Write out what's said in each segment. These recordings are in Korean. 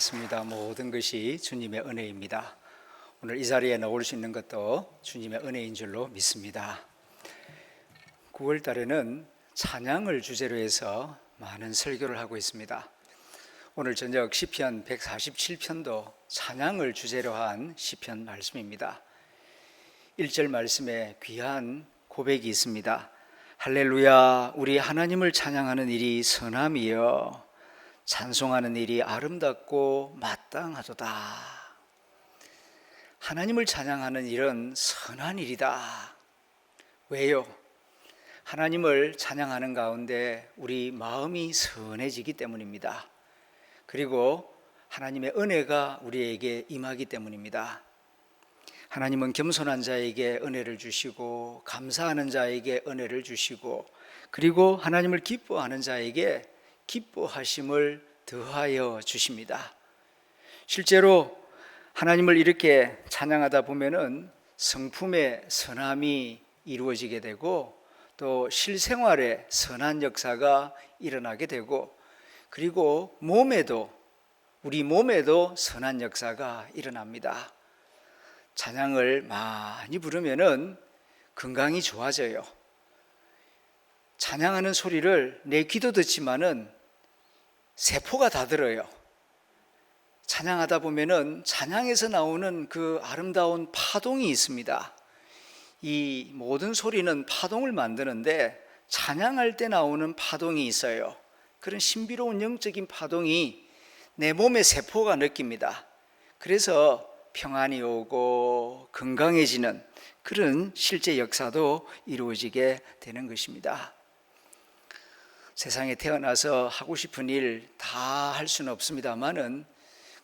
믿습니다. 모든 것이 주님의 은혜입니다. 오늘 이 자리에 나올 수 있는 것도 주님의 은혜인 줄로 믿습니다. 9월 달에는 찬양을 주제로 해서 많은 설교를 하고 있습니다. 오늘 저녁 시편 147편도 찬양을 주제로 한 시편 말씀입니다. 1절 말씀에 귀한 고백이 있습니다. 할렐루야, 우리 하나님을 찬양하는 일이 선함이여 찬송하는 일이 아름답고 마땅하도다. 하나님을 찬양하는 일은 선한 일이다. 왜요? 하나님을 찬양하는 가운데 우리 마음이 선해지기 때문입니다. 그리고 하나님의 은혜가 우리에게 임하기 때문입니다. 하나님은 겸손한 자에게 은혜를 주시고 감사하는 자에게 은혜를 주시고 그리고 하나님을 기뻐하는 자에게 기뻐하심을 더하여 주십니다. 실제로 하나님을 이렇게 찬양하다 보면은 성품의 선함이 이루어지게 되고 또 실생활에 선한 역사가 일어나게 되고 그리고 우리 몸에도 선한 역사가 일어납니다. 찬양을 많이 부르면은 건강이 좋아져요. 찬양하는 소리를 내 귀도 듣지만은 세포가 다 들어요. 찬양하다 보면은 찬양에서 나오는 그 아름다운 파동이 있습니다. 이 모든 소리는 파동을 만드는데 찬양할 때 나오는 파동이 있어요. 그런 신비로운 영적인 파동이 내 몸의 세포가 느낍니다. 그래서 평안이 오고 건강해지는 그런 실제 역사도 이루어지게 되는 것입니다. 세상에 태어나서 하고 싶은 일 다 할 수는 없습니다만은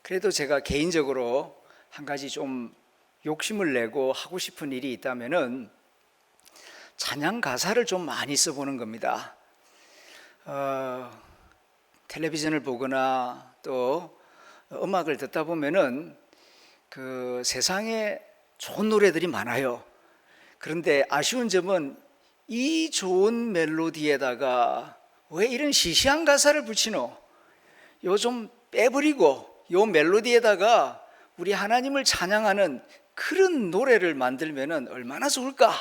그래도 제가 개인적으로 한 가지 좀 욕심을 내고 하고 싶은 일이 있다면은 찬양 가사를 좀 많이 써보는 겁니다. 텔레비전을 보거나 또 음악을 듣다 보면은 그 세상에 좋은 노래들이 많아요. 그런데 아쉬운 점은 이 좋은 멜로디에다가 왜 이런 시시한 가사를 붙이노? 요 좀 빼버리고 요 멜로디에다가 우리 하나님을 찬양하는 그런 노래를 만들면은 얼마나 좋을까?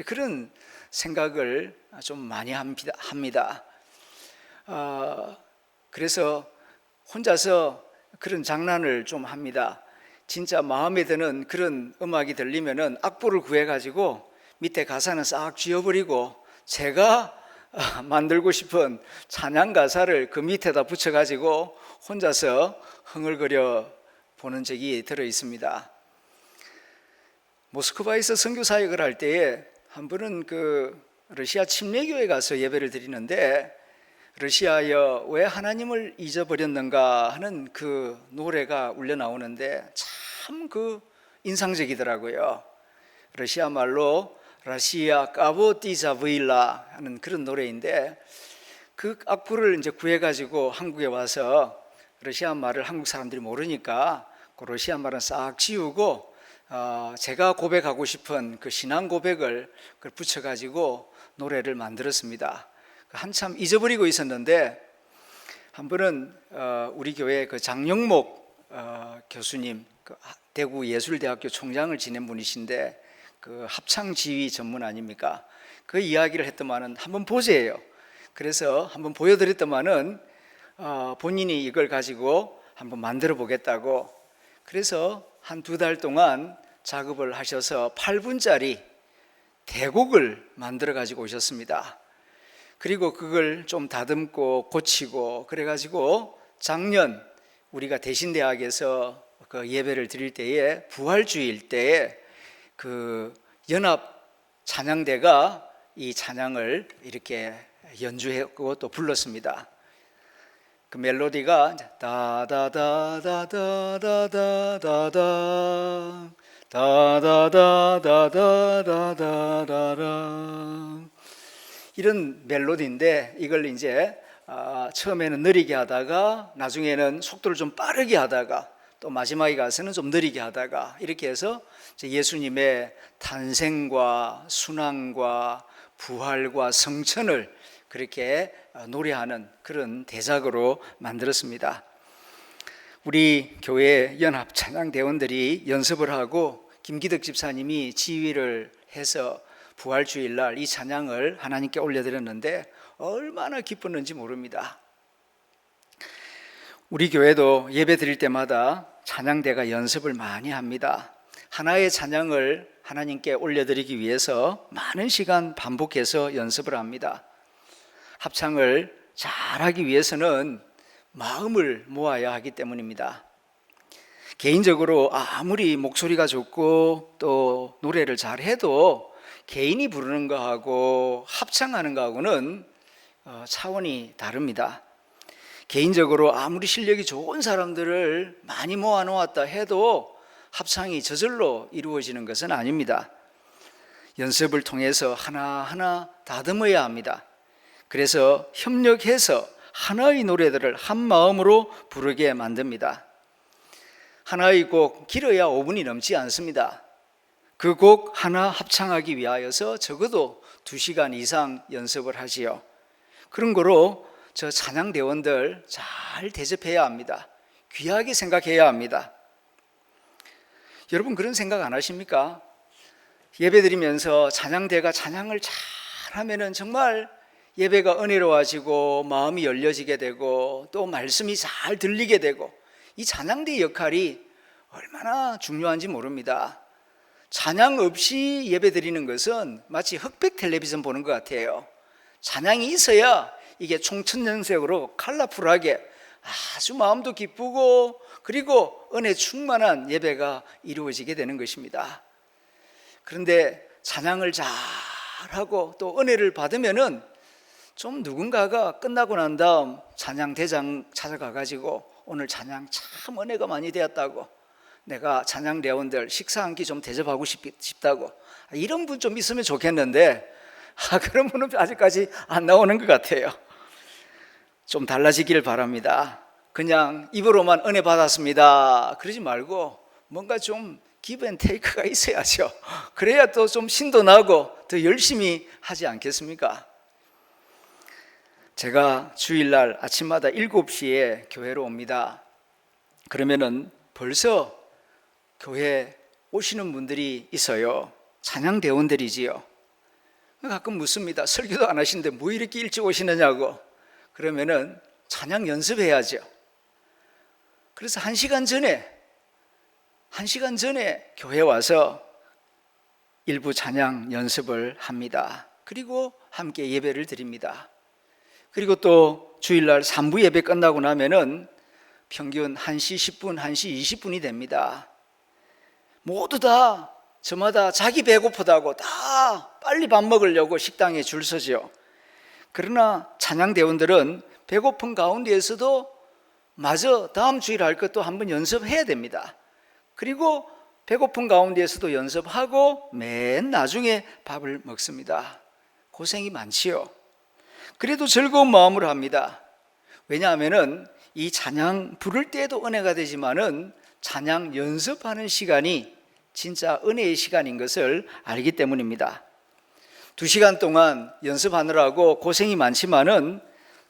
그런 생각을 좀 많이 합니다. 그래서 혼자서 그런 장난을 좀 합니다. 진짜 마음에 드는 그런 음악이 들리면은 악보를 구해가지고 밑에 가사는 싹 지워버리고 제가 만들고 싶은 찬양 가사를 그 밑에다 붙여가지고 혼자서 흥얼거려 보는 적이 들어 있습니다. 모스크바에서 선교 사역을 할 때에 한 번은 그 러시아 침례교회 가서 예배를 드리는데 러시아여 왜 하나님을 잊어버렸는가 하는 그 노래가 울려 나오는데 참 그 인상적이더라고요. 러시아 말로 라시아 까보띠자브일라 하는 그런 노래인데 그 악보를 이제 구해가지고 한국에 와서 러시아 말을 한국 사람들이 모르니까 그 러시아 말은 싹 지우고 제가 고백하고 싶은 그 신앙 고백을 붙여가지고 노래를 만들었습니다. 한참 잊어버리고 있었는데 한 번은 우리 교회 그 장영목 교수님 그 대구 예술대학교 총장을 지낸 분이신데 그 합창 지휘 전문 아닙니까? 그 이야기를 했더만은 한번 보세요. 그래서 한번 보여드렸더만은 본인이 이걸 가지고 한번 만들어 보겠다고 그래서 한 2달 동안 작업을 하셔서 8분짜리 대곡을 만들어 가지고 오셨습니다. 그리고 그걸 좀 다듬고 고치고 그래가지고 작년 우리가 대신대학에서 그 예배를 드릴 때에 부활주일 때에 그 연합 찬양대가 이 찬양을 이렇게 연주했고 또 불렀습니다. 그 멜로디가 다다다다다다다다다 다다다다다다다다 이런 멜로디인데 이걸 이제 처음에는 느리게 하다가 나중에는 속도를 좀 빠르게 하다가 또 마지막에 가서는 좀 느리게 하다가 이렇게 해서 예수님의 탄생과 순환과 부활과 성천을 그렇게 노래하는 그런 대작으로 만들었습니다. 우리 교회 연합 찬양대원들이 연습을 하고 김기덕 집사님이 지휘를 해서 부활주일날 이 찬양을 하나님께 올려드렸는데 얼마나 기뻤는지 모릅니다. 우리 교회도 예배 드릴 때마다 찬양대가 연습을 많이 합니다. 하나의 찬양을 하나님께 올려드리기 위해서 많은 시간 반복해서 연습을 합니다. 합창을 잘하기 위해서는 마음을 모아야 하기 때문입니다. 개인적으로 아무리 목소리가 좋고 또 노래를 잘해도 개인이 부르는 거하고 합창하는 거하고는 차원이 다릅니다. 개인적으로 아무리 실력이 좋은 사람들을 많이 모아놓았다 해도 합창이 저절로 이루어지는 것은 아닙니다. 연습을 통해서 하나하나 다듬어야 합니다. 그래서 협력해서 하나의 노래들을 한 마음으로 부르게 만듭니다. 하나의 곡 길어야 5분이 넘지 않습니다. 그 곡 하나 합창하기 위하여서 적어도 2시간 이상 연습을 하지요. 그런 거로 저 찬양대원들 잘 대접해야 합니다. 귀하게 생각해야 합니다. 여러분 그런 생각 안 하십니까? 예배드리면서 찬양대가 찬양을 잘하면은 정말 예배가 은혜로워지고 마음이 열려지게 되고 또 말씀이 잘 들리게 되고 이 찬양대의 역할이 얼마나 중요한지 모릅니다. 찬양 없이 예배드리는 것은 마치 흑백 텔레비전 보는 것 같아요. 찬양이 있어야 이게 총천연색으로 컬러풀하게 아주 마음도 기쁘고 그리고 은혜 충만한 예배가 이루어지게 되는 것입니다. 그런데 찬양을 잘하고 또 은혜를 받으면은 좀 누군가가 끝나고 난 다음 찬양대장 찾아가가지고 오늘 찬양 참 은혜가 많이 되었다고, 내가 찬양대원들 식사 한 끼 좀 대접하고 싶다고, 이런 분 좀 있으면 좋겠는데 그런 분은 아직까지 안 나오는 것 같아요. 좀 달라지기를 바랍니다. 그냥 입으로만 은혜 받았습니다 그러지 말고 뭔가 좀 기브 앤 테이크가 있어야죠. 그래야 또 좀 신도 나고 더 열심히 하지 않겠습니까? 제가 주일날 아침마다 7시에 교회로 옵니다. 그러면은 벌써 교회 오시는 분들이 있어요. 찬양대원들이지요. 가끔 묻습니다. 설교도 안 하시는데 뭐 이렇게 일찍 오시느냐고. 그러면은 찬양 연습해야죠. 그래서 1시간 전에 교회 와서 일부 찬양 연습을 합니다. 그리고 함께 예배를 드립니다. 그리고 또 주일날 3부 예배 끝나고 나면은 평균 1시 10분, 1시 20분이 됩니다. 모두 다 저마다 자기 배고프다고 다 빨리 밥 먹으려고 식당에 줄 서죠. 그러나 찬양대원들은 배고픈 가운데에서도 마저 다음 주일 할 것도 한번 연습해야 됩니다. 그리고 배고픈 가운데에서도 연습하고 맨 나중에 밥을 먹습니다. 고생이 많지요. 그래도 즐거운 마음으로 합니다. 왜냐하면은 이 찬양 부를 때도 은혜가 되지만은 찬양 연습하는 시간이 진짜 은혜의 시간인 것을 알기 때문입니다. 2시간 동안 연습하느라고 고생이 많지만은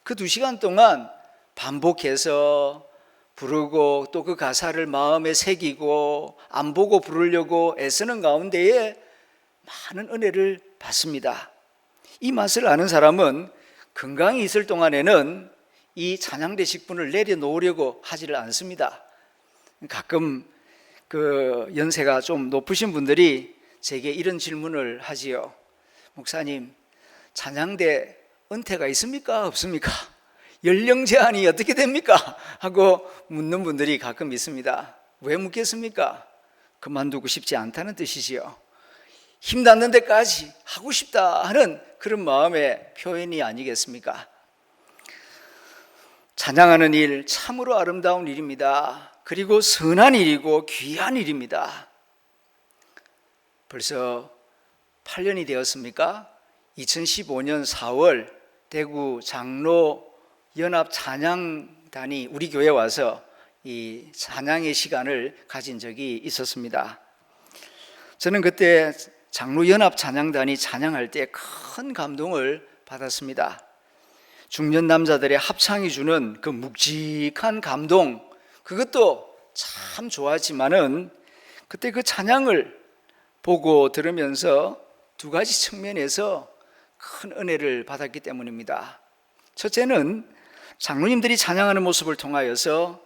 그 2시간 동안 반복해서 부르고 또 그 가사를 마음에 새기고 안 보고 부르려고 애쓰는 가운데에 많은 은혜를 받습니다. 이 맛을 아는 사람은 건강이 있을 동안에는 이 찬양대 직분을 내려놓으려고 하지를 않습니다. 가끔 그 연세가 좀 높으신 분들이 제게 이런 질문을 하지요. 목사님, 찬양대 은퇴가 있습니까? 없습니까? 연령 제한이 어떻게 됩니까? 하고 묻는 분들이 가끔 있습니다. 왜 묻겠습니까? 그만두고 싶지 않다는 뜻이지요. 힘 닿는 데까지 하고 싶다 하는 그런 마음의 표현이 아니겠습니까? 찬양하는 일 참으로 아름다운 일입니다. 그리고 선한 일이고 귀한 일입니다. 벌써 8년이 되었습니까? 2015년 4월 대구 장로 연합 찬양단이 우리 교회에 와서 이 찬양의 시간을 가진 적이 있었습니다. 저는 그때 장로 연합 찬양단이 찬양할 때 큰 감동을 받았습니다. 중년 남자들의 합창이 주는 그 묵직한 감동, 그것도 참 좋았지만은 그때 그 찬양을 보고 들으면서 두 가지 측면에서 큰 은혜를 받았기 때문입니다. 첫째는 장로님들이 찬양하는 모습을 통하여서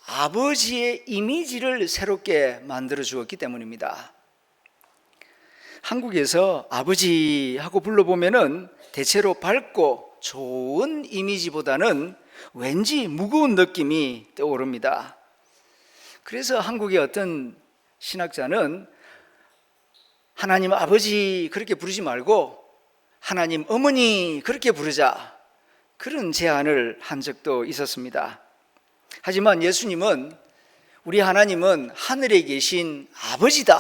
아버지의 이미지를 새롭게 만들어 주었기 때문입니다. 한국에서 아버지하고 불러보면은 대체로 밝고 좋은 이미지보다는 왠지 무거운 느낌이 떠오릅니다. 그래서 한국의 어떤 신학자는 하나님 아버지 그렇게 부르지 말고 하나님 어머니 그렇게 부르자, 그런 제안을 한 적도 있었습니다. 하지만 예수님은, 우리 하나님은 하늘에 계신 아버지다,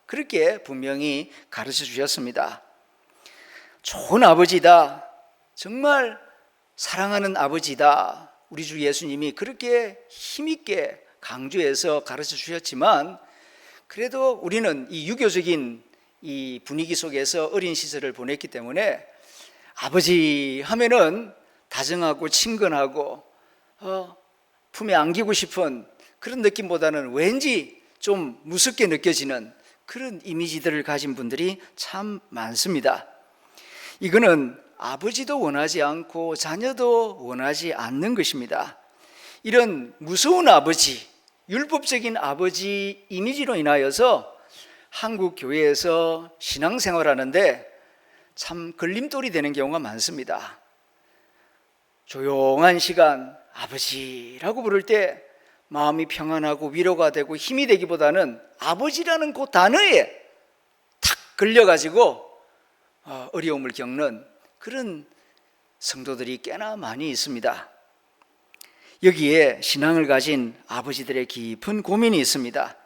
그렇게 분명히 가르쳐 주셨습니다. 좋은 아버지다, 정말 사랑하는 아버지다, 우리 주 예수님이 그렇게 힘있게 강조해서 가르쳐 주셨지만, 그래도 우리는 이 유교적인 이 분위기 속에서 어린 시절을 보냈기 때문에 아버지 하면은 다정하고 친근하고 품에 안기고 싶은 그런 느낌보다는 왠지 좀 무섭게 느껴지는 그런 이미지들을 가진 분들이 참 많습니다. 이거는 아버지도 원하지 않고 자녀도 원하지 않는 것입니다. 이런 무서운 아버지, 율법적인 아버지 이미지로 인하여서 한국 교회에서 신앙생활하는데 참 걸림돌이 되는 경우가 많습니다. 조용한 시간 아버지라고 부를 때 마음이 평안하고 위로가 되고 힘이 되기보다는 아버지라는 그 단어에 탁 걸려가지고 어려움을 겪는 그런 성도들이 꽤나 많이 있습니다. 여기에 신앙을 가진 아버지들의 깊은 고민이 있습니다.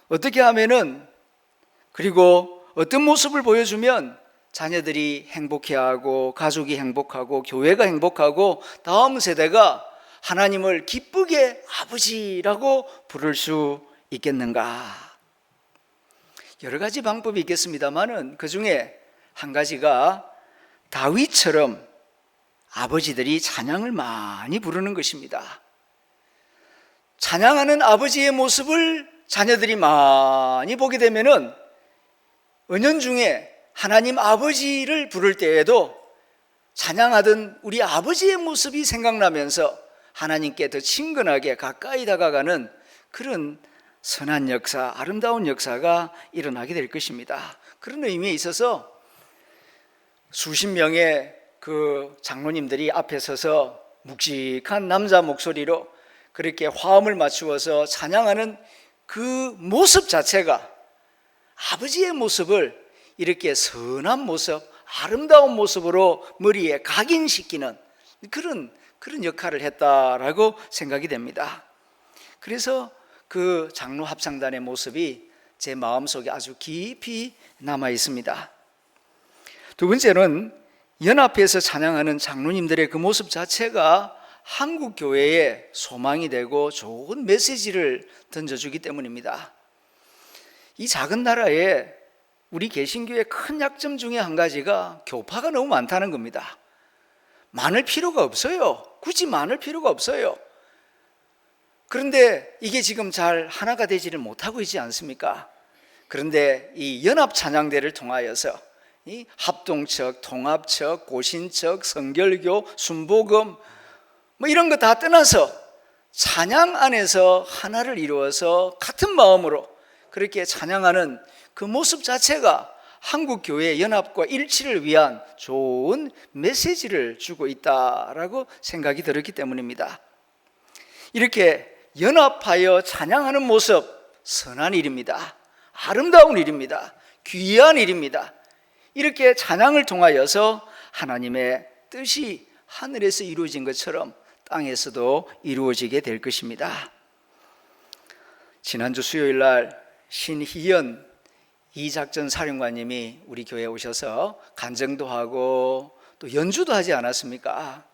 어떻게 하면은, 그리고 어떤 모습을 보여주면 자녀들이 행복해하고 가족이 행복하고 교회가 행복하고 다음 세대가 하나님을 기쁘게 아버지라고 부를 수 있겠는가? 여러 가지 방법이 있겠습니다만은 그 중에 한 가지가 다윗처럼 아버지들이 찬양을 많이 부르는 것입니다. 찬양하는 아버지의 모습을 자녀들이 많이 보게 되면은 은연중에 하나님 아버지를 부를 때에도 찬양하던 우리 아버지의 모습이 생각나면서 하나님께 더 친근하게 가까이 다가가는 그런 선한 역사, 아름다운 역사가 일어나게 될 것입니다. 그런 의미에 있어서 수십 명의 그 장로님들이 앞에 서서 묵직한 남자 목소리로 그렇게 화음을 맞추어서 찬양하는 그 모습 자체가 아버지의 모습을 이렇게 선한 모습, 아름다운 모습으로 머리에 각인시키는 그런 역할을 했다라고 생각이 됩니다. 그래서 그 장로 합창단의 모습이 제 마음속에 아주 깊이 남아 있습니다. 두 번째는 연합해서 찬양하는 장로님들의 그 모습 자체가 한국 교회에 소망이 되고 좋은 메시지를 던져주기 때문입니다. 이 작은 나라에 우리 개신교의 큰 약점 중에 한 가지가 교파가 너무 많다는 겁니다. 많을 필요가 없어요. 굳이 많을 필요가 없어요. 그런데 이게 지금 잘 하나가 되지를 못하고 있지 않습니까? 그런데 이 연합 찬양대를 통하여서 이 합동척, 통합척, 고신척, 성결교, 순복음 뭐 이런 거 다 떠나서 찬양 안에서 하나를 이루어서 같은 마음으로 그렇게 찬양하는 그 모습 자체가 한국 교회의 연합과 일치를 위한 좋은 메시지를 주고 있다라고 생각이 들었기 때문입니다. 이렇게 연합하여 찬양하는 모습, 선한 일입니다. 아름다운 일입니다. 귀한 일입니다. 이렇게 찬양을 통하여서 하나님의 뜻이 하늘에서 이루어진 것처럼 땅에서도 이루어지게 될 것입니다. 지난주 수요일 날 신희연 이작전 사령관님이 우리 교회에 오셔서 간증도 하고 또 연주도 하지 않았습니까?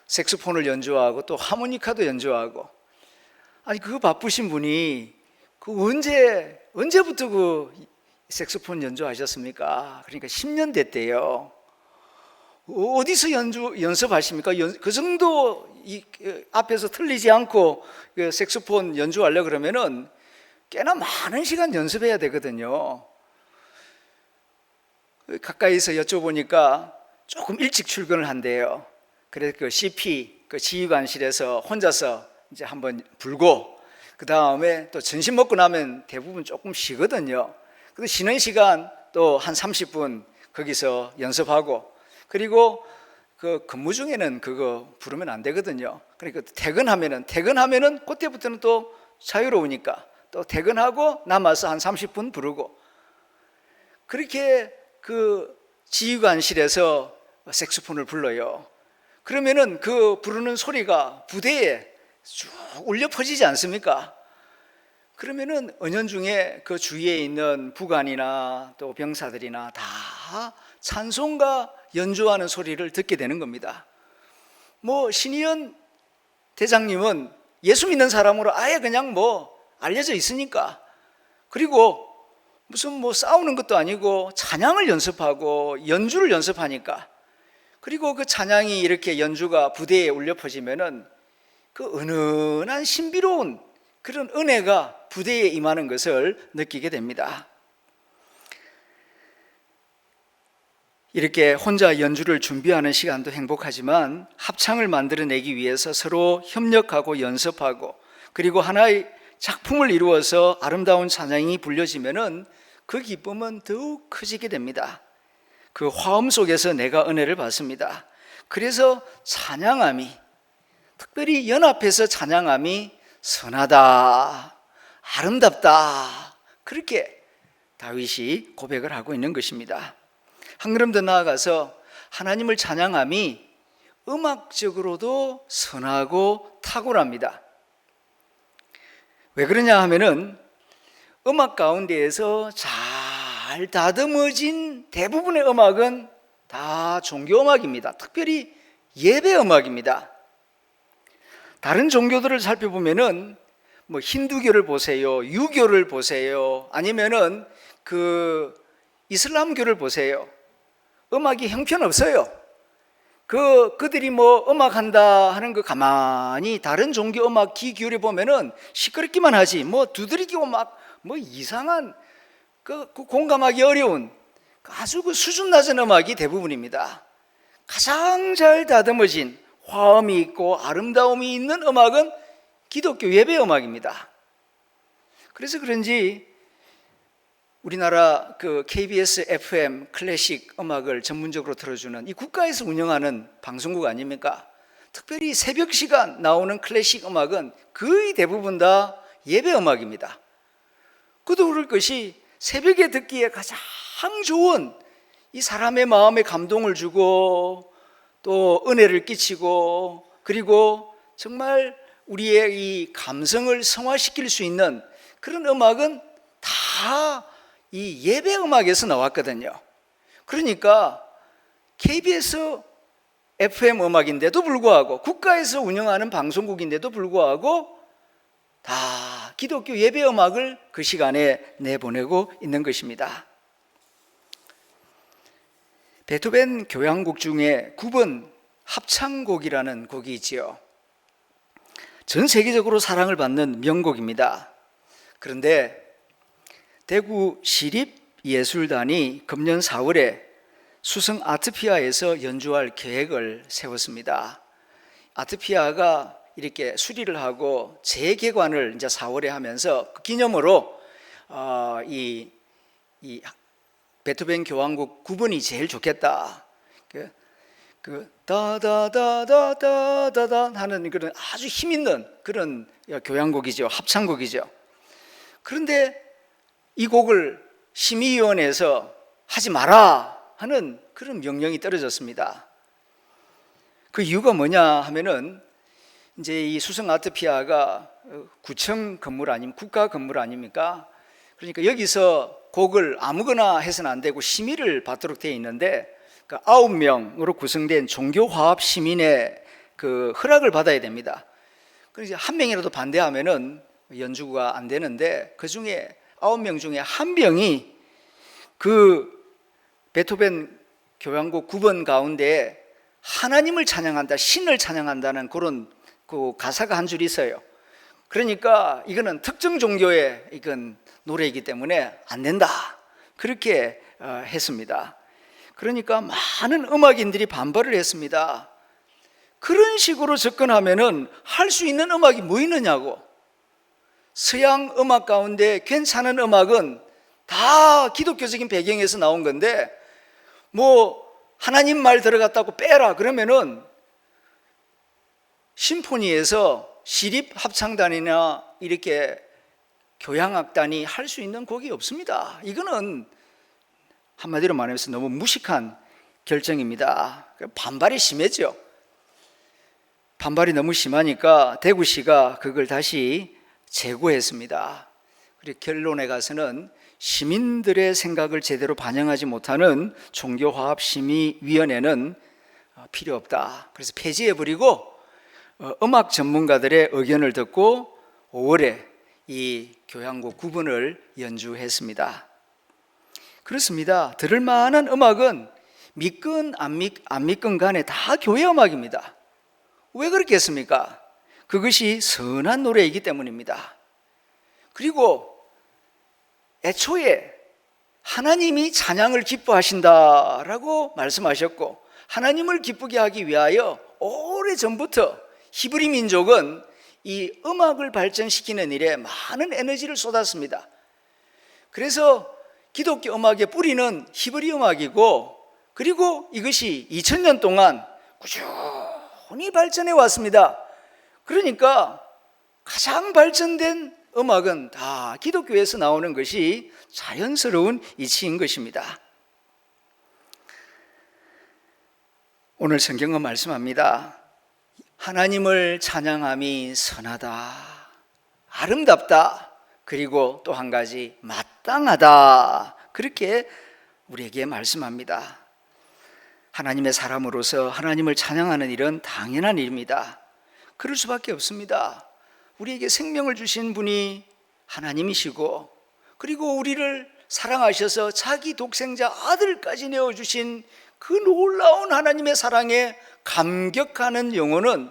색소폰을 연주하고 또 하모니카도 연주하고, 아니 그 바쁘신 분이 그 언제부터 그 색소폰 연주하셨습니까? 그러니까 10년 됐대요. 어디서 연습하십니까? 그 정도 앞에서 틀리지 않고 색소폰 연주하려 그러면은 꽤나 많은 시간 연습해야 되거든요. 가까이서 여쭤보니까 조금 일찍 출근을 한대요. 그래서 그 CP, 그 지휘관실에서 혼자서 이제 한번 불고, 그 다음에 또 점심 먹고 나면 대부분 조금 쉬거든요. 그래서 쉬는 시간 또 한 30분 거기서 연습하고, 그리고 그 근무 중에는 그거 부르면 안 되거든요. 그러니까 퇴근하면은 그때부터는 또 자유로우니까 또 퇴근하고 남아서 한 30분 부르고, 그렇게 그 지휘관실에서 색소폰을 불러요. 그러면은 그 부르는 소리가 부대에 쭉 울려 퍼지지 않습니까? 그러면은 은연중에 그 주위에 있는 부관이나 또 병사들이나 다 찬송가 연주하는 소리를 듣게 되는 겁니다. 뭐 신희연 대장님은 예수 믿는 사람으로 아예 그냥 뭐 알려져 있으니까, 그리고 무슨 뭐 싸우는 것도 아니고 찬양을 연습하고 연주를 연습하니까, 그리고 그 찬양이 이렇게 연주가 부대에 울려 퍼지면은 그 은은한 신비로운 그런 은혜가 부대에 임하는 것을 느끼게 됩니다. 이렇게 혼자 연주를 준비하는 시간도 행복하지만 합창을 만들어내기 위해서 서로 협력하고 연습하고, 그리고 하나의 작품을 이루어서 아름다운 찬양이 불려지면은 그 기쁨은 더욱 커지게 됩니다. 그 화음 속에서 내가 은혜를 받습니다. 그래서 찬양함이, 특별히 연합해서 찬양함이 선하다, 아름답다, 그렇게 다윗이 고백을 하고 있는 것입니다. 한 걸음 더 나아가서 하나님을 찬양함이 음악적으로도 선하고 탁월합니다. 왜 그러냐 하면은 음악 가운데에서 잘 다듬어진 대부분의 음악은 다 종교 음악입니다. 특별히 예배 음악입니다. 다른 종교들을 살펴보면은 뭐 힌두교를 보세요, 유교를 보세요, 아니면은 그 이슬람교를 보세요. 음악이 형편없어요. 그들이 뭐 음악한다 하는 거 가만히 다른 종교 음악 귀 기울여 보면은 시끄럽기만 하지, 뭐 두드리고 막 뭐 이상한 그 공감하기 어려운 아주 그 수준 낮은 음악이 대부분입니다. 가장 잘 다듬어진 화음이 있고 아름다움이 있는 음악은 기독교 예배 음악입니다. 그래서 그런지 우리나라 그 KBS FM 클래식 음악을 전문적으로 틀어주는 이 국가에서 운영하는 방송국 아닙니까? 특별히 새벽 시간 나오는 클래식 음악은 거의 대부분 다 예배 음악입니다. 그도 그럴 것이 새벽에 듣기에 가장 좋은, 이 사람의 마음에 감동을 주고 또 은혜를 끼치고, 그리고 정말 우리의 이 감성을 성화시킬 수 있는 그런 음악은 다 이 예배 음악에서 나왔거든요. 그러니까 KBS FM 음악인데도 불구하고, 국가에서 운영하는 방송국인데도 불구하고 다 기독교 예배 음악을 그 시간에 내보내고 있는 것입니다. 베토벤 교향곡 중에 9번 합창곡이라는 곡이 있지요. 전 세계적으로 사랑을 받는 명곡입니다. 그런데 대구 시립예술단이 금년 4월에 수성 아트피아에서 연주할 계획을 세웠습니다. 아트피아가 이렇게 수리를 하고 재개관을 이제 4월에 하면서 그 기념으로 이 베토벤 교향곡 9번이 제일 좋겠다. 그 다다다다다다다 하는 그런 아주 힘 있는 그런 교향곡이죠. 합창곡이죠. 그런데 이 곡을 심의위원회에서 하지 마라 하는 그런 명령이 떨어졌습니다. 그 이유가 뭐냐 하면은 이제 이 수성 아트피아가 구청 건물 아니면 국가 건물 아닙니까? 그러니까 여기서 곡을 아무거나 해서는 안 되고 심의를 받도록 되어 있는데, 그 9명으로 구성된 종교화합 시민의 그 허락을 받아야 됩니다. 그래서 한 명이라도 반대하면은 연주가 안 되는데, 그 중에 9명 중에 한 명이 그 베토벤 교향곡 9번 가운데 하나님을 찬양한다, 신을 찬양한다는 그런 그 가사가 한 줄 있어요. 그러니까 이거는 특정 종교의 이건 노래이기 때문에 안 된다, 그렇게 했습니다. 그러니까 많은 음악인들이 반발을 했습니다. 그런 식으로 접근하면은 할 수 있는 음악이 뭐 있느냐고. 서양 음악 가운데 괜찮은 음악은 다 기독교적인 배경에서 나온 건데, 뭐 하나님 말 들어갔다고 빼라 그러면은 심포니에서 시립 합창단이나 이렇게 교향악단이 할 수 있는 곡이 없습니다. 이거는 한마디로 말해서 너무 무식한 결정입니다. 반발이 심했죠. 반발이 너무 심하니까 대구시가 그걸 다시 재고했습니다. 그리고 결론에 가서는 시민들의 생각을 제대로 반영하지 못하는 종교화합심의위원회는 필요 없다, 그래서 폐지해버리고 음악 전문가들의 의견을 듣고 5월에 이 교향곡 9번을 연주했습니다. 그렇습니다. 들을 만한 음악은 믿건 안 믿건 간에 다 교회 음악입니다. 왜 그렇겠습니까? 그것이 선한 노래이기 때문입니다. 그리고 애초에 하나님이 찬양을 기뻐하신다라고 말씀하셨고, 하나님을 기쁘게 하기 위하여 오래전부터 히브리 민족은 이 음악을 발전시키는 일에 많은 에너지를 쏟았습니다. 그래서 기독교 음악의 뿌리는 히브리 음악이고, 그리고 이것이 2000년 동안 꾸준히 발전해 왔습니다. 그러니까 가장 발전된 음악은 다 기독교에서 나오는 것이 자연스러운 이치인 것입니다. 오늘 성경은 말씀합니다. 하나님을 찬양함이 선하다, 아름답다, 그리고 또 한 가지 마땅하다, 그렇게 우리에게 말씀합니다. 하나님의 사람으로서 하나님을 찬양하는 일은 당연한 일입니다. 그럴 수밖에 없습니다. 우리에게 생명을 주신 분이 하나님이시고, 그리고 우리를 사랑하셔서 자기 독생자 아들까지 내어주신 그 놀라운 하나님의 사랑에 감격하는 영혼은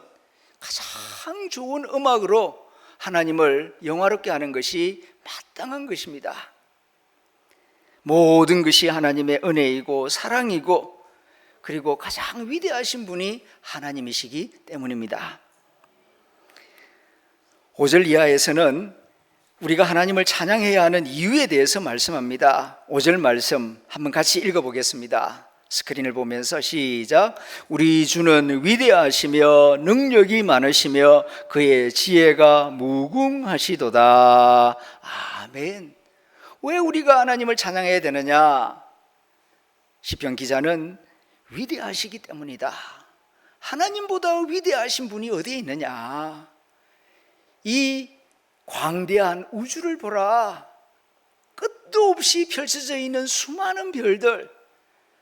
가장 좋은 음악으로 하나님을 영화롭게 하는 것이 마땅한 것입니다. 모든 것이 하나님의 은혜이고 사랑이고, 그리고 가장 위대하신 분이 하나님이시기 때문입니다. 5절 이하에서는 우리가 하나님을 찬양해야 하는 이유에 대해서 말씀합니다. 5절 말씀 한번 같이 읽어보겠습니다. 스크린을 보면서 시작. 우리 주는 위대하시며 능력이 많으시며 그의 지혜가 무궁하시도다. 아멘. 왜 우리가 하나님을 찬양해야 되느냐? 시편 기자는 위대하시기 때문이다. 하나님보다 위대하신 분이 어디에 있느냐? 이 광대한 우주를 보라. 끝도 없이 펼쳐져 있는 수많은 별들,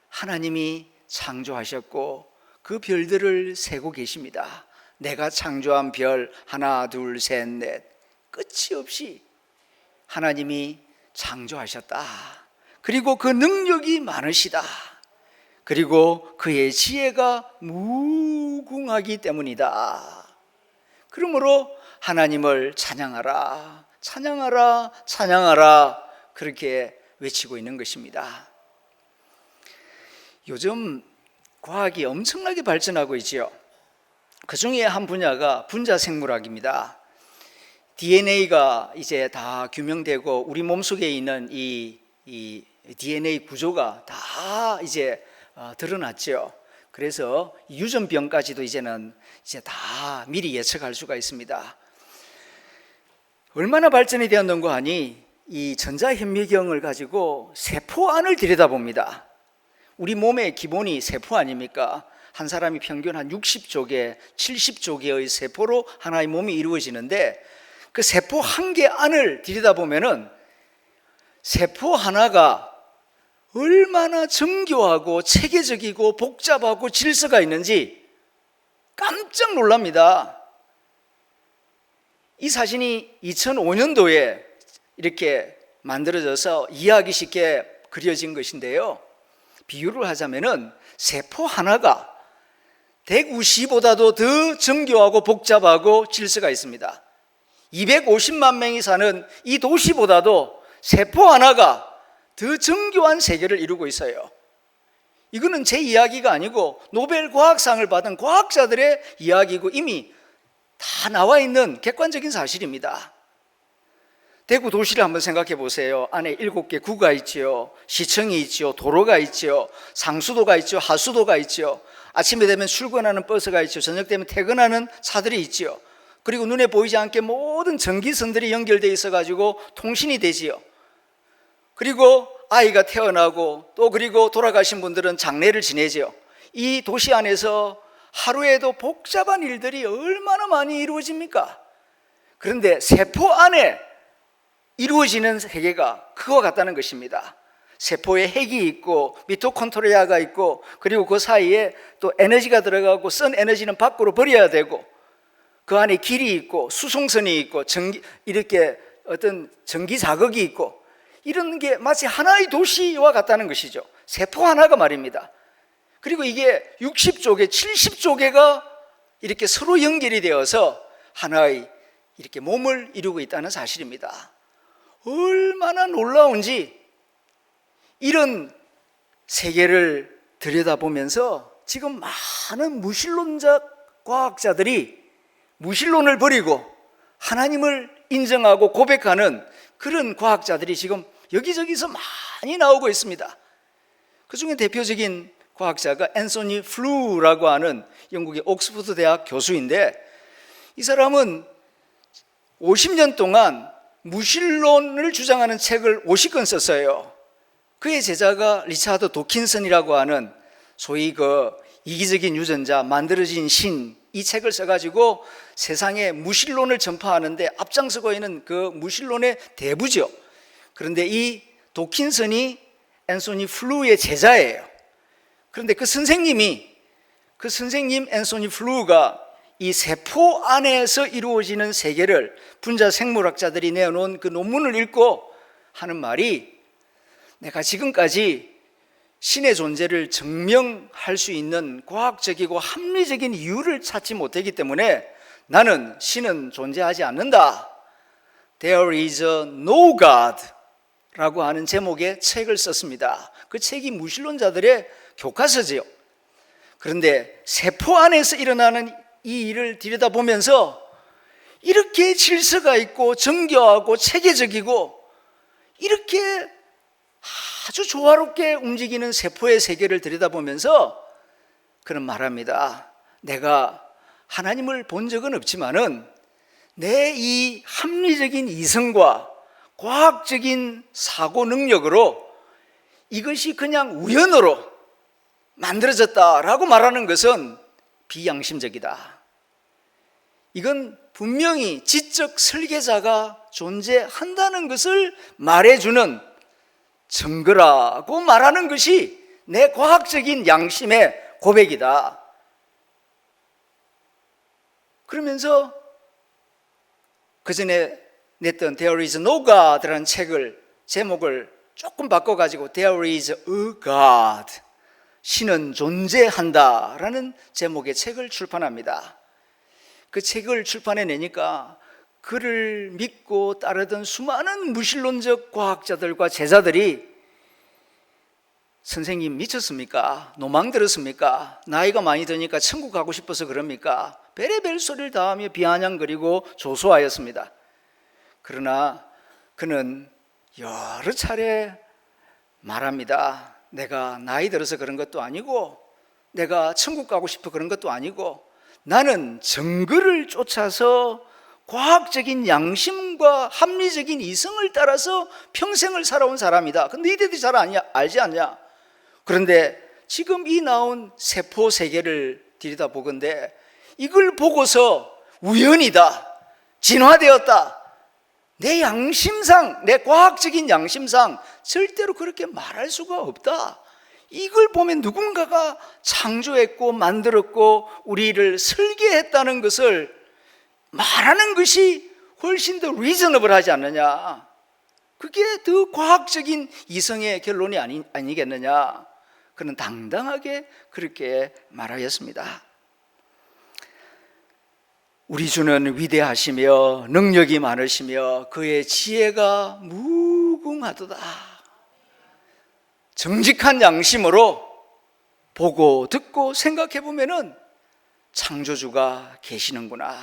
하나님이 창조하셨고 그 별들을 세고 계십니다. 내가 창조한 별 하나 둘 셋 넷, 끝이 없이 하나님이 창조하셨다. 그리고 그 능력이 많으시다. 그리고 그의 지혜가 무궁하기 때문이다. 그러므로 하나님을 찬양하라, 찬양하라, 찬양하라, 그렇게 외치고 있는 것입니다. 요즘 과학이 엄청나게 발전하고 있지요. 그 중에 한 분야가 분자생물학입니다. DNA가 이제 다 규명되고 우리 몸속에 있는 이 DNA 구조가 다 이제 드러났죠. 그래서 유전병까지도 이제는 다 미리 예측할 수가 있습니다. 얼마나 발전이 되었는고 하니 이 전자현미경을 가지고 세포 안을 들여다봅니다. 우리 몸의 기본이 세포 아닙니까? 한 사람이 평균 한 60조개, 70조개의 세포로 하나의 몸이 이루어지는데, 그 세포 한 개 안을 들여다보면은 세포 하나가 얼마나 정교하고 체계적이고 복잡하고 질서가 있는지 깜짝 놀랍니다. 이 사진이 2005년도에 이렇게 만들어져서 이해하기 쉽게 그려진 것인데요. 비유를 하자면은 세포 하나가 대구시보다도 더 정교하고 복잡하고 질서가 있습니다. 250만 명이 사는 이 도시보다도 세포 하나가 더 정교한 세계를 이루고 있어요. 이거는 제 이야기가 아니고 노벨 과학상을 받은 과학자들의 이야기고 이미 다 나와 있는 객관적인 사실입니다. 대구 도시를 한번 생각해 보세요. 안에 7개 구가 있지요. 시청이 있지요. 도로가 있지요. 상수도가 있지요. 하수도가 있지요. 아침에 되면 출근하는 버스가 있지요. 저녁 되면 퇴근하는 차들이 있지요. 그리고 눈에 보이지 않게 모든 전기선들이 연결되어 있어가지고 통신이 되지요. 그리고 아이가 태어나고 또 그리고 돌아가신 분들은 장례를 지내지요. 이 도시 안에서 하루에도 복잡한 일들이 얼마나 많이 이루어집니까? 그런데 세포 안에 이루어지는 세계가 그와 같다는 것입니다. 세포에 핵이 있고 미토콘드리아가 있고 그리고 그 사이에 또 에너지가 들어가고 쓴 에너지는 밖으로 버려야 되고 그 안에 길이 있고 수송선이 있고 이렇게 어떤 전기 자극이 있고 이런 게 마치 하나의 도시와 같다는 것이죠. 세포 하나가 말입니다. 그리고 이게 60조개, 70조개가 이렇게 서로 연결이 되어서 하나의 이렇게 몸을 이루고 있다는 사실입니다. 얼마나 놀라운지 이런 세계를 들여다보면서 지금 많은 무신론자 과학자들이 무신론을 버리고 하나님을 인정하고 고백하는 그런 과학자들이 지금 여기저기서 많이 나오고 있습니다. 그 중에 대표적인 과학자가 앤소니 플루라고 하는 영국의 옥스퍼드 대학 교수인데 이 사람은 50년 동안 무신론을 주장하는 책을 50권 썼어요. 그의 제자가 리차드 도킨슨이라고 하는 소위 그 이기적인 유전자, 만들어진 신, 이 책을 써가지고 세상에 무신론을 전파하는데 앞장서고 있는 그 무신론의 대부죠. 그런데 이 도킨슨이 앤소니 플루의 제자예요. 그런데 그 선생님 앤소니 플루가 이 세포 안에서 이루어지는 세계를 분자 생물학자들이 내어놓은 그 논문을 읽고 하는 말이 내가 지금까지 신의 존재를 증명할 수 있는 과학적이고 합리적인 이유를 찾지 못했기 때문에 나는 신은 존재하지 않는다. There is no God 라고 하는 제목의 책을 썼습니다. 그 책이 무신론자들의 교과서지요. 그런데 세포 안에서 일어나는 이 일을 들여다보면서 이렇게 질서가 있고 정교하고 체계적이고 이렇게 아주 조화롭게 움직이는 세포의 세계를 들여다보면서 그는 말합니다. 내가 하나님을 본 적은 없지만은 내 이 합리적인 이성과 과학적인 사고 능력으로 이것이 그냥 우연으로 만들어졌다라고 말하는 것은 비양심적이다. 이건 분명히 지적 설계자가 존재한다는 것을 말해주는 증거라고 말하는 것이 내 과학적인 양심의 고백이다. 그러면서 그 전에 냈던 There is no God라는 책을 제목을 조금 바꿔가지고 There is a God, 신은 존재한다라는 제목의 책을 출판합니다. 그 책을 출판해내니까 그를 믿고 따르던 수많은 무신론적 과학자들과 제자들이 선생님 미쳤습니까? 노망 들었습니까? 나이가 많이 드니까 천국 가고 싶어서 그럽니까? 베레벨 소리를 다 하며 비아냥거리고 조소하였습니다. 그러나 그는 여러 차례 말합니다. 내가 나이 들어서 그런 것도 아니고 내가 천국 가고 싶어 그런 것도 아니고 나는 증거를 쫓아서 과학적인 양심과 합리적인 이성을 따라서 평생을 살아온 사람이다. 근데 너희들이 잘 알지 않냐? 그런데 지금 이 나온 세포 세계를 들여다보건대 이걸 보고서 우연이다, 진화되었다, 내 양심상, 내 과학적인 양심상 절대로 그렇게 말할 수가 없다. 이걸 보면 누군가가 창조했고 만들었고 우리를 설계했다는 것을 말하는 것이 훨씬 더 리저너블하지 않느냐. 그게 더 과학적인 이성의 결론이 아니겠느냐. 그는 당당하게 그렇게 말하였습니다. 우리 주는 위대하시며 능력이 많으시며 그의 지혜가 무궁하도다. 정직한 양심으로 보고 듣고 생각해 보면은 창조주가 계시는구나.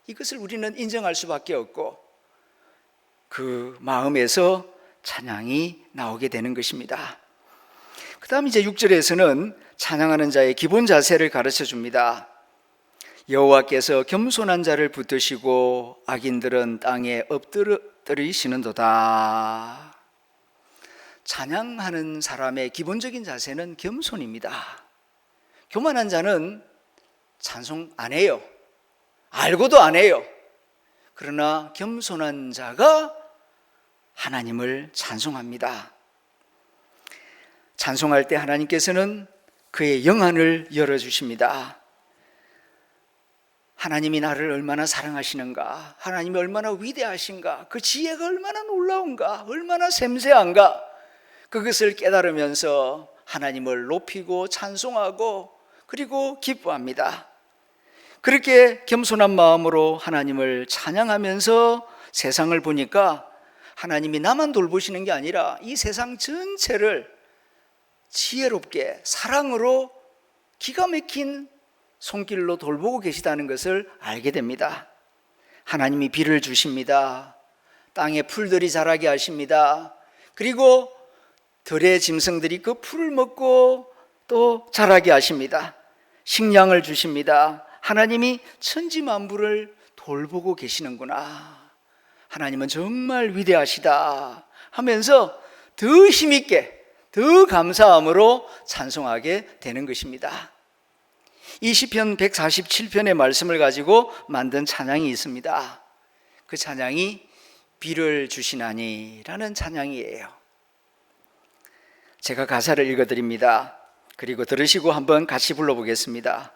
이것을 우리는 인정할 수밖에 없고 그 마음에서 찬양이 나오게 되는 것입니다. 그 다음 이제 6절에서는 찬양하는 자의 기본 자세를 가르쳐 줍니다. 여호와께서 겸손한 자를 붙드시고 악인들은 땅에 엎드리시는도다. 찬양하는 사람의 기본적인 자세는 겸손입니다. 교만한 자는 찬송 안 해요. 알고도 안 해요. 그러나 겸손한 자가 하나님을 찬송합니다. 찬송할 때 하나님께서는 그의 영안을 열어주십니다. 하나님이 나를 얼마나 사랑하시는가, 하나님이 얼마나 위대하신가, 그 지혜가 얼마나 놀라운가, 얼마나 샘세한가, 그것을 깨달으면서 하나님을 높이고 찬송하고 그리고 기뻐합니다. 그렇게 겸손한 마음으로 하나님을 찬양하면서 세상을 보니까 하나님이 나만 돌보시는 게 아니라 이 세상 전체를 지혜롭게 사랑으로 기가 막힌 손길로 돌보고 계시다는 것을 알게 됩니다. 하나님이 비를 주십니다. 땅에 풀들이 자라게 하십니다. 그리고 들의 짐승들이 그 풀을 먹고 또 자라게 하십니다. 식량을 주십니다. 하나님이 천지만물을 돌보고 계시는구나. 하나님은 정말 위대하시다 하면서 더 힘있게, 더 감사함으로 찬송하게 되는 것입니다. 이 시편 147편의 말씀을 가지고 만든 찬양이 있습니다. 그 찬양이 비를 주시나니 라는 찬양이에요. 제가 가사를 읽어드립니다. 그리고 들으시고 한번 같이 불러보겠습니다.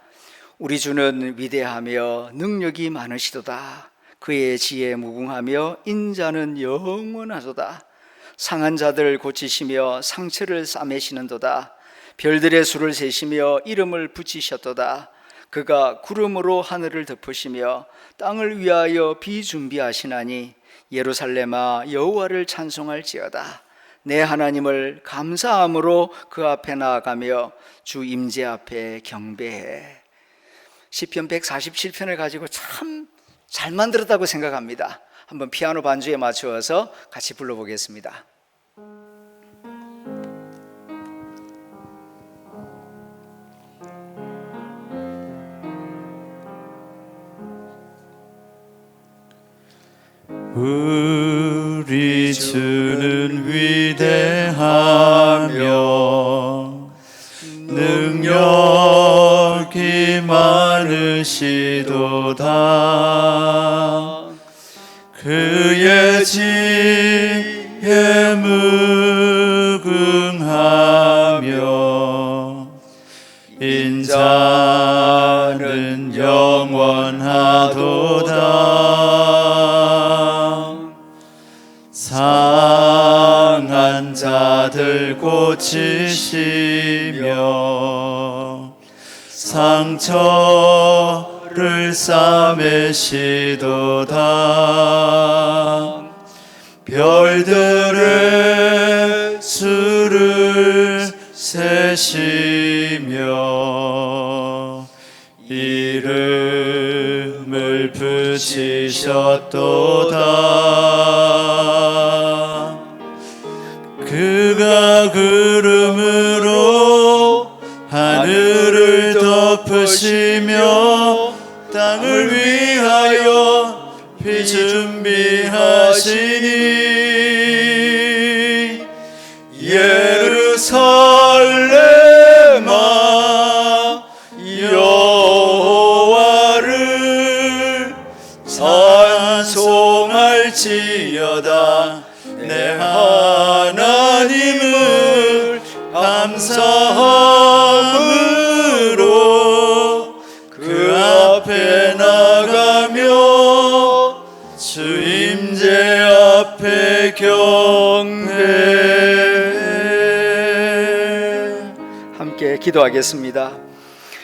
우리 주는 위대하며 능력이 많으시도다. 그의 지혜 무궁하며 인자는 영원하도다. 상한 자들 고치시며 상처를 싸매시는도다. 별들의 수를 세시며 이름을 붙이셨도다. 그가 구름으로 하늘을 덮으시며 땅을 위하여 비 준비하시나니 예루살렘아 여호와를 찬송할지어다. 내 하나님을 감사함으로 그 앞에 나아가며 주 임재 앞에 경배해. 시편 147편을 가지고 참 잘 만들었다고 생각합니다. 한번 피아노 반주에 맞추어서 같이 불러보겠습니다. 우리 주는 위대하며 능력이 많으시도다. 그의 지혜 무궁하며 인자는 영원하도다. 상한 자들 고치시며 상처를 싸매시도다. 별들의 수를 세시며 이름을 붙이셨도다. 그가 구름으로 하늘을 덮으시며 땅을 위하여 비 준비하시니 예루살렘아 여호와를 찬송할지어다. 내 하나님을 감사함으로 그 앞에 나가며 주 임재 앞에 경배해. 함께 기도하겠습니다.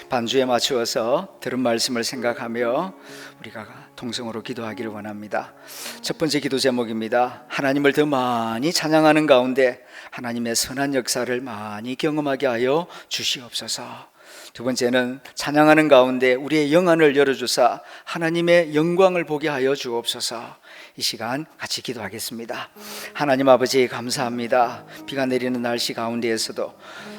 반주에 맞추어서 들은 말씀을 생각하며 우리가 통성으로 기도하기를 원합니다. 첫 번째 기도 제목입니다. 하나님을 더 많이 찬양하는 가운데 하나님의 선한 역사를 많이 경험하게 하여 주시옵소서. 두 번째는 찬양하는 가운데 우리의 영안을 열어주사 하나님의 영광을 보게 하여 주옵소서. 이 시간 같이 기도하겠습니다. 하나님 아버지 감사합니다. 비가 내리는 날씨 가운데에서도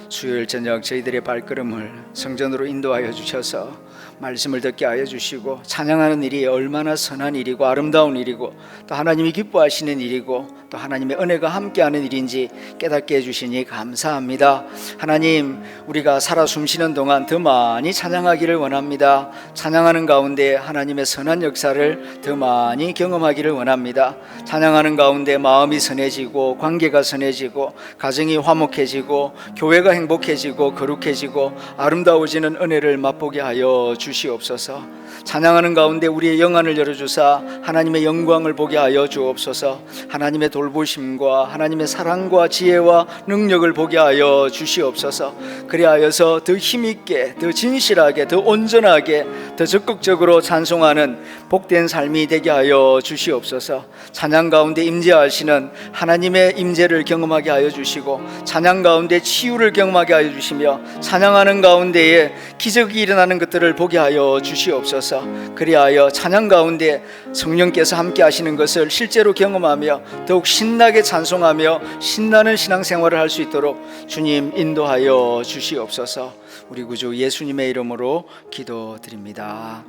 수요일 저녁 저희들의 발걸음을 성전으로 인도하여 주셔서 말씀을 듣게 하여 주시고 찬양하는 일이 얼마나 선한 일이고 아름다운 일이고 또 하나님이 기뻐하시는 일이고 또 하나님의 은혜가 함께하는 일인지 깨닫게 해주시니 감사합니다. 하나님, 우리가 살아 숨쉬는 동안 더 많이 찬양하기를 원합니다. 찬양하는 가운데 하나님의 선한 역사를 더 많이 경험하기를 원합니다. 찬양하는 가운데 마음이 선해지고 관계가 선해지고 가정이 화목해지고 교회가 행복해지고 거룩해지고 아름다워지는 은혜를 맛보게 하여 주시옵소서. 찬양하는 가운데 우리의 영안을 열어주사 하나님의 영광을 보게 하여 주옵소서. 하나님의 돌보심과 하나님의 사랑과 지혜와 능력을 보게 하여 주시옵소서. 그리하여서 더 힘있게, 더 진실하게, 더 온전하게, 더 적극적으로 찬송하는 복된 삶이 되게 하여 주시옵소서. 찬양 가운데 임재하시는 하나님의 임재를 경험하게 하여 주시고 찬양 가운데 치유를 경험하게 하여 주시며 찬양하는 가운데에 기적이 일어나는 것들을 보게 하여 주시옵소서. 그리하여 찬양 가운데 성령께서 함께 하시는 것을 실제로 경험하며 더욱 신나게 찬송하며 신나는 신앙생활을 할 수 있도록 주님 인도하여 주시옵소서. 우리 구주 예수님의 이름으로 기도드립니다.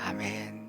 아멘.